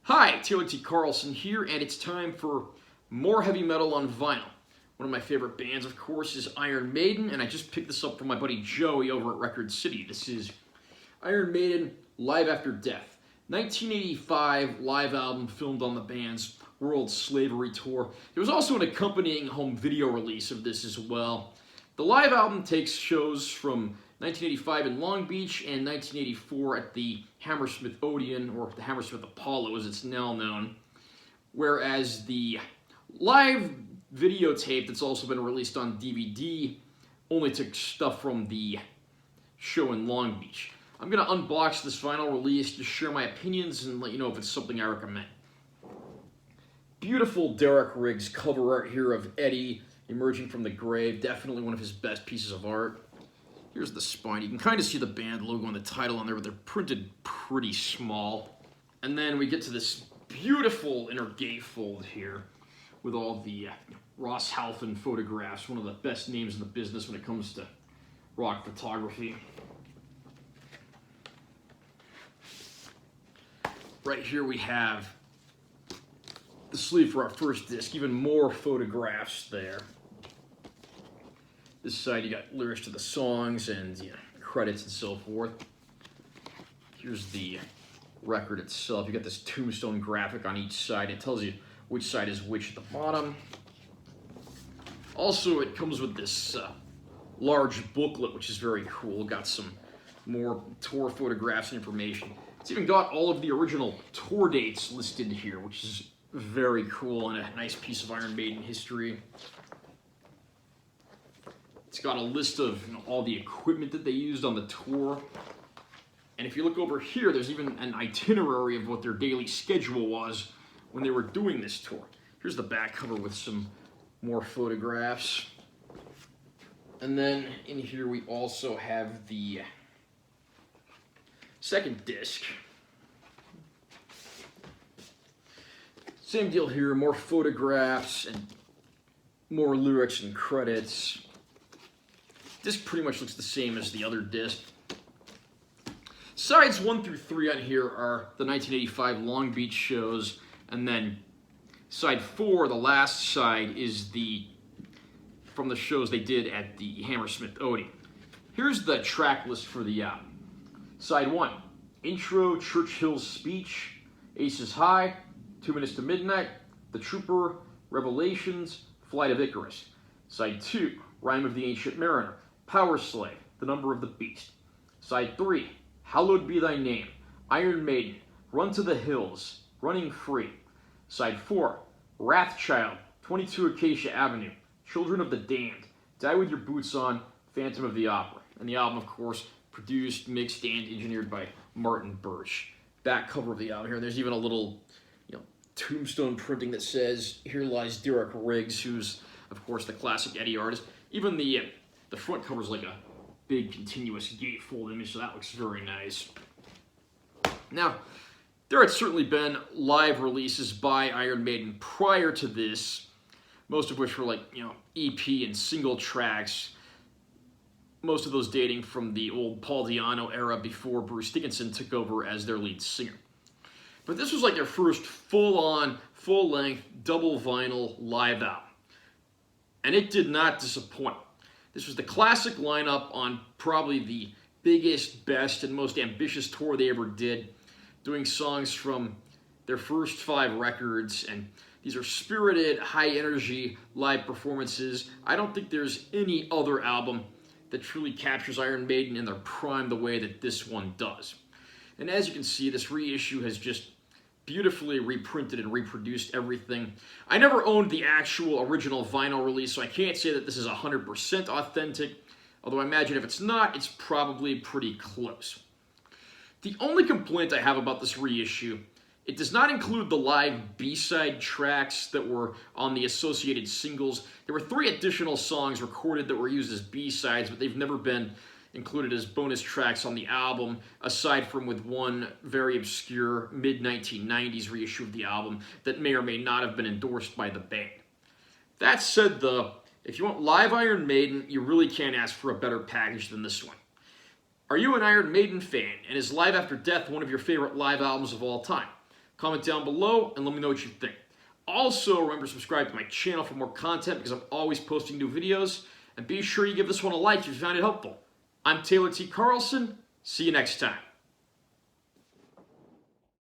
Hi, Taylor T. Carlson here, and it's time for more heavy metal on vinyl. One of my favorite bands, of course, is Iron Maiden, and I just picked this up from my buddy Joey over at Record City. This is Iron Maiden, Live After Death. 1985 live album filmed on the band's World Slavery Tour. There was also an accompanying home video release of this as well. The live album takes shows from 1985 in Long Beach and 1984 at the Hammersmith Odeon, or the Hammersmith Apollo as it's now known, whereas the live videotape that's also been released on DVD only took stuff from the show in Long Beach. I'm going to unbox this vinyl release to share my opinions and let you know if it's something I recommend. Beautiful Derek Riggs cover art here of Eddie emerging from the grave, definitely one of his best pieces of art. Here's the spine. You can kind of see the band logo and the title on there, but they're printed pretty small. And then we get to this beautiful inner gatefold here with all the Ross Halfin photographs, one of the best names in the business when it comes to rock photography. Right here we have the sleeve for our first disc, even more photographs there. This side you got lyrics to the songs and credits and so forth. Here's the record itself. You got this tombstone graphic on each side. It tells you which side is which at the bottom. Also, it comes with this large booklet, which is very cool. Got some more tour photographs and information. It's even got all of the original tour dates listed here, which is very cool and a nice piece of Iron Maiden history. It's got a list of all the equipment that they used on the tour. And if you look over here, there's even an itinerary of what their daily schedule was when they were doing this tour. Here's the back cover with some more photographs. And then in here we also have the second disc. Same deal here, more photographs and more lyrics and credits. Disc pretty much looks the same as the other disc. Sides 1 through 3 on here are the 1985 Long Beach shows, and then side 4, the last side, is from the shows they did at the Hammersmith Odeon. Here's the track list for the album. Side 1, intro, Churchill's speech, Aces High, 2 Minutes to Midnight, The Trooper, Revelations, Flight of Icarus. Side 2, Rime of the Ancient Mariner, Power Slave, The Number of the Beast. Side 3, Hallowed Be Thy Name, Iron Maiden, Run to the Hills, Running Free. Side 4, Wrathchild, 22 Acacia Avenue, Children of the Damned, Die With Your Boots On, Phantom of the Opera. And the album, of course, produced, mixed, and engineered by Martin Birch. Back cover of the album here, there's even a little tombstone printing that says, "Here lies Derek Riggs," who's, of course, the classic Eddie artist. Even the front cover is like a big continuous gatefold image, so that looks very nice. Now, there had certainly been live releases by Iron Maiden prior to this, most of which were like, EP and single tracks, most of those dating from the old Paul Di'Anno era before Bruce Dickinson took over as their lead singer. But this was like their first full-on, full-length, double vinyl live album. And it did not disappoint. This was the classic lineup on probably the biggest, best, and most ambitious tour they ever did, doing songs from their first 5 records, and these are spirited, high-energy live performances. I don't think there's any other album that truly captures Iron Maiden in their prime the way that this one does. And as you can see, this reissue has just beautifully reprinted and reproduced everything. I never owned the actual original vinyl release, so I can't say that this is 100% authentic, although I imagine if it's not, it's probably pretty close. The only complaint I have about this reissue, it does not include the live B-side tracks that were on the associated singles. There were 3 additional songs recorded that were used as B-sides, but they've never been included as bonus tracks on the album, aside from with one very obscure mid-1990s reissue of the album that may or may not have been endorsed by the band. That said, though, if you want live Iron Maiden, you really can't ask for a better package than this one. Are you an Iron Maiden fan, and is Live After Death one of your favorite live albums of all time? Comment down below and let me know what you think. Also, remember to subscribe to my channel for more content because I'm always posting new videos. And be sure you give this one a like if you found it helpful. I'm Taylor T. Carlson. See you next time.